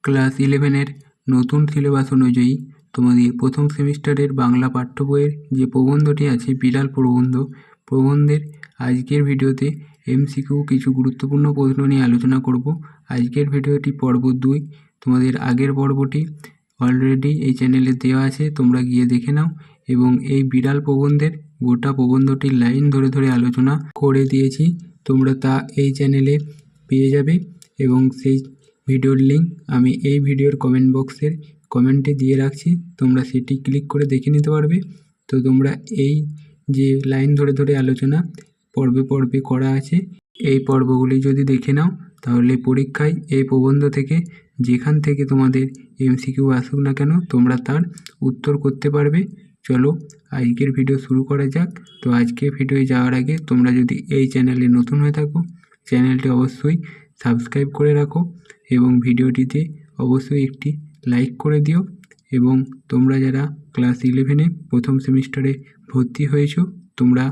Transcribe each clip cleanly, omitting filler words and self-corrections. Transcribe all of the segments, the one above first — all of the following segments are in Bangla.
ক্লাস 11-এর নতুন সিলেবাস অনুযায়ী তোমাদের প্রথম সেমিস্টারের বাংলা পাঠ্য বইয়ের যে প্রবন্ধটি আছে বিড়াল প্রবন্ধের আজকের ভিডিওতে এমসিকিউ কিছু গুরুত্বপূর্ণ প্রশ্ন নিয়ে আলোচনা করব। আজকের ভিডিওটি পর্ব 2। তোমাদের আগের পর্বটি অলরেডি এই চ্যানেলে দেওয়া আছে, তোমরা গিয়ে দেখে নাও। এবং এই বিড়াল প্রবন্ধের গোটা প্রবন্ধটির লাইন ধরে ধরে আলোচনা করে দিয়েছি, তোমরা তা এই চ্যানেলে পেয়ে যাবে। এবং সেই ভিডিওর লিঙ্ক আমি এই ভিডিওর কমেন্ট বক্সের কমেন্টে দিয়ে রাখছি, তোমরা সেটি ক্লিক করে দেখে নিতে পারবে। তো তোমরা এই যে লাইন ধরে ধরে আলোচনা পর্বে পর্বে করা আছে, এই পর্বগুলি যদি দেখে নাও তাহলে পরীক্ষায় এই প্রবন্ধ থেকে যেখান থেকে তোমাদের এমসিকিউ আসুক না কেন তোমরা তার উত্তর করতে পারবে। চলো আজকের ভিডিও শুরু করা যাক। তো আজকের ভিডিও যাওয়ার আগে তোমরা যদি এই চ্যানেলে নতুন হয়ে থাকো, চ্যানেলটি অবশ্যই সাবস্ক্রাইব করে রাখো এবং ভিডিওটিতে অবশ্যই একটি লাইক করে দিও। এবং তোমরা যারা ক্লাস 11-এ প্রথম সেমিস্টারে ভর্তি হয়েছো, তোমরা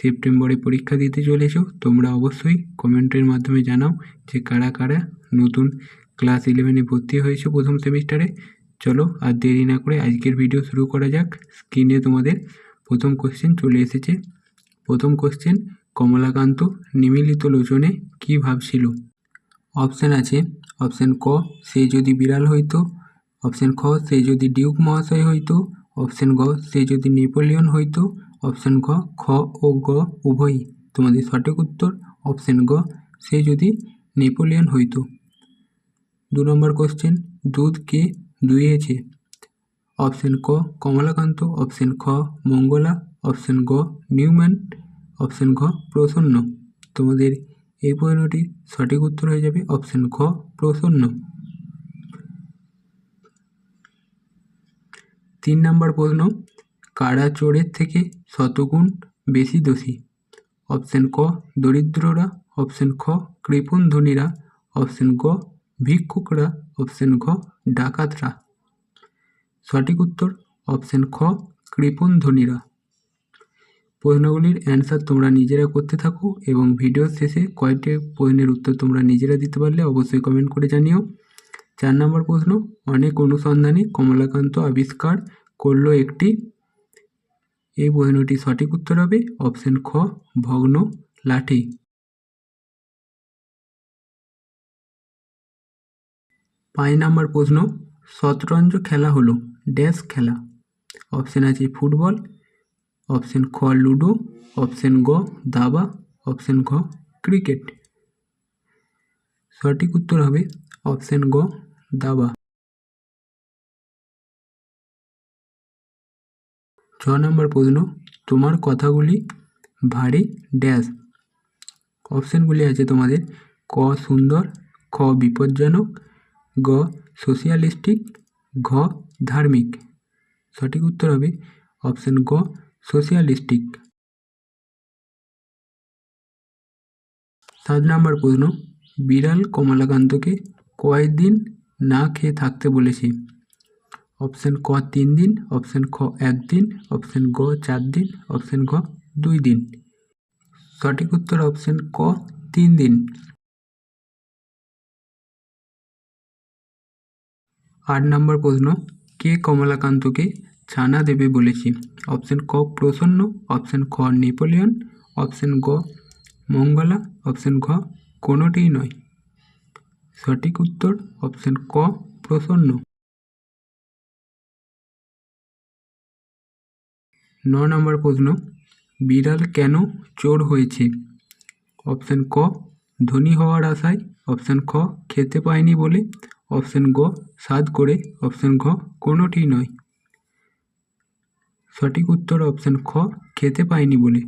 সেপ্টেম্বরে পরীক্ষা দিতে চলেছো, তোমরা অবশ্যই কমেন্টের মাধ্যমে জানাও যে কারা কারা নতুন ক্লাস 11-এ ভর্তি হয়েছো প্রথম সেমিস্টারে। চলো আর দেরি না করে আজকের ভিডিও শুরু করা যাক। স্ক্রিনে তোমাদের প্রথম কোশ্চেন চলে এসেছে। প্রথম কোশ্চেন, কমলাকান্ত নিমিলিত লোচনে কী ভাবছিল? অপশান আছে, অপশান ক, সে যদি বিড়াল হইতো, অপশান খ, সে যদি ডিউক মহাশয় হইতো, অপশান গ, সে যদি নেপোলিয়ন হইতো, অপশান খ, খ ও গ উভয়ই। তোমাদের সঠিক উত্তর অপশান গ, সে যদি নেপোলিয়ন হইতো। 2 নম্বর কোশ্চেন, দুধ কে দুইয়েছে? অপশান ক কমলাকান্ত, অপশান খ মঙ্গলা, অপশান গ নিউম্যান, অপশান ঘ প্রসন্ন। তোমাদের এই প্রশ্নটির সঠিক উত্তর হয়ে যাবে অপশান খ প্রসন্ন। 3 নম্বর প্রশ্ন, কারা চোরের থেকে শতগুণ বেশি দোষী? অপশান ক দরিদ্ররা, অপশান খ কৃপণ ধনীরা, অপশান গ ভিক্ষুকরা, অপশান ঘ ডাকাতরা। সঠিক উত্তর অপশান খ কৃপণ ধনীরা। প্রশ্নগুলির অ্যান্সার তোমরা নিজেরা করতে থাকো এবং ভিডিওর শেষে কয়েকটি প্রশ্নের উত্তর তোমরা নিজেরা দিতে পারলে অবশ্যই কমেন্ট করে জানিও। 4 নম্বর প্রশ্ন, অনেক অনুসন্ধানে কমলাকান্ত আবিষ্কার করলো একটি। এই প্রশ্নটি সঠিক উত্তর হবে অপশান খ ভগ্ন লাঠি। 5 নম্বর প্রশ্ন, শতরঞ্জ খেলা হলো ড্যাশ খেলা? অপশান আছে ফুটবল, অপশান খ লুডো, অপশান গ দাবা, অপশান ঘ ক্রিকেট। সঠিক উত্তর হবে অপশান গ দাবা। 6 নম্বর প্রশ্ন, তোমার কথাগুলি ভারী ড্যাশ? অপশানগুলি আছে তোমাদের ক সুন্দর, খ বিপজ্জনক, গ সোশিয়ালিস্টিক, ঘ ধার্মিক। সঠিক উত্তর হবে অপশান গ সোশিয়ালিস্টিক। 7 নম্বর প্রশ্ন, বিড়াল কমলাকান্তকে কয়দিন না খেয়ে থাকতে বলেছে? অপশান ক 3 দিন, অপশান খ 1 দিন, অপশান গ 4 দিন, অপশান ঘ 2 দিন। সঠিক উত্তর অপশান ক 3 দিন। 8 নম্বর প্রশ্ন, কে কমলাকান্তকে ছানা দেবে বলেছে? অপশান ক প্রসন্ন, অপশান খ নেপোলিয়ন, অপশান গ মঙ্গলা, অপশান ঘ কোনোটিই নয়। সঠিক উত্তর অপশান ক প্রসন্ন। 9 নম্বর প্রশ্ন, বিড়াল কেন চোর হয়েছে? অপশান ক ধনী হওয়ার আশায়, অপশান খ খেতে পায়নি বলে, অপশান গ স্বাদ করে, অপশান ঘ কোনোটিই নয়। সঠিক উত্তর অপশান খ খেতে পায়নি বলে।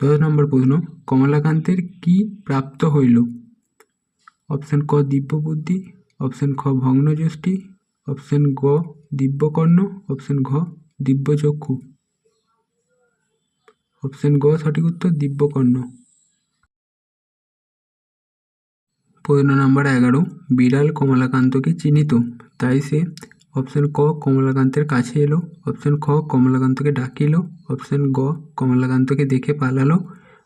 10 নম্বর প্রশ্ন, কমলাকান্তের কি প্রাপ্ত হইল? অপশান ক দিব্যবুদ্ধি, অপশান খ ভগ্নযষ্টি, অপশান গ দিব্যকর্ণ, অপশান ঘ দিব্যচক্ষু। অপশান গ সঠিক উত্তর দিব্যকর্ণ। প্রশ্ন নম্বর 11, বিড়াল কমলাকান্তকে চিনিত, তাই সে অপশান ক কমলাকান্তের কাছে এলো, অপশান খ কমলাকান্তকে ডাকিল, অপশান গ কমলাকান্তকে দেখে পালালো,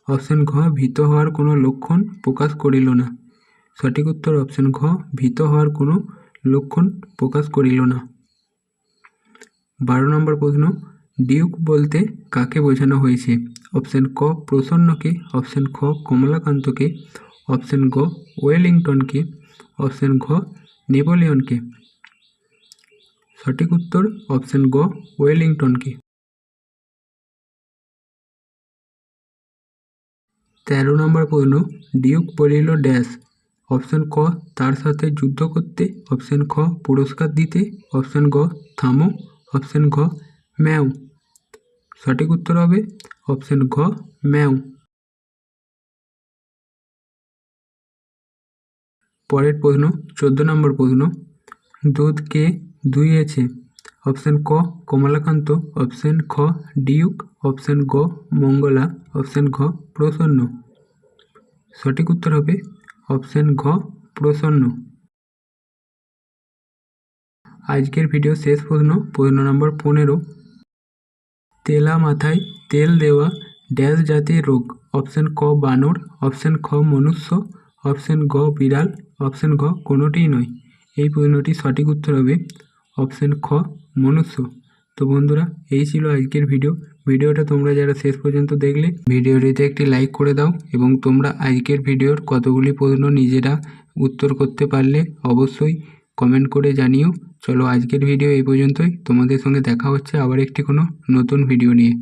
অপশন ঘ ভীত হওয়ার কোনো লক্ষণ প্রকাশ করিল না। সঠিক উত্তর অপশন ঘ ভীত হওয়ার কোনো লক্ষণ প্রকাশ করিল না। 12 নম্বর প্রশ্ন, ডিউক বলতে কাকে বোঝানো হয়েছে? অপশন ক প্রসন্নকে, অপশন খ কমলাকান্তকে, অপশন গ ওয়েলিংটনকে, অপশন ঘ নেপোলিয়নকে। সঠিক উত্তর অপশন গ ওয়েলিংটনকে। 13 নম্বর প্রশ্ন, ডিউক বলিল ড্যাশ। অপশন ক তার সাথে যুদ্ধ করতে, অপশন খ পুরস্কার দিতে, অপশন গ থামো, অপশন ঘ ম্যাও। সঠিক উত্তর হবে অপশন ঘ ম্যাও। পরের প্রশ্ন 14 নম্বর প্রশ্ন, দুধ কে দুইয়েছে? অপশন ক কমলাকান্ত, অপশন খ ডিউক, অপশন গ মঙ্গলা, অপশন ঘ প্রসন্ন। সঠিক উত্তর হবে অপশন ঘ প্রসন্ন। আজকের ভিডিও শেষ প্রশ্ন, প্রশ্ন নম্বর 15, তেলা মাথায় তেল দেওয়া ড্যাশ জাতির রোগ? অপশন ক বানর, অপশন খ মনুষ্য, অপশন গ বিড়াল, অপশন ঘ কোনোটিই নয়। এই প্রশ্নটি সঠিক উত্তর হবে অপশন খ মনুষ্য। তো বন্ধুরা, এই ছিল আজকের ভিডিওটা তোমরা যারা শেষ পর্যন্ত দেখলে ভিডিওটিতে একটি লাইক করে দাও এবং তোমরা আজকের ভিডিওর কতগুলি প্রশ্ন নিজেরা উত্তর করতে পারলে অবশ্যই কমেন্ট করে জানিও। চলো আজকের ভিডিও এই পর্যন্তই। তোমাদের সঙ্গে দেখা হচ্ছে আবার একটি কোনো নতুন ভিডিও নিয়ে।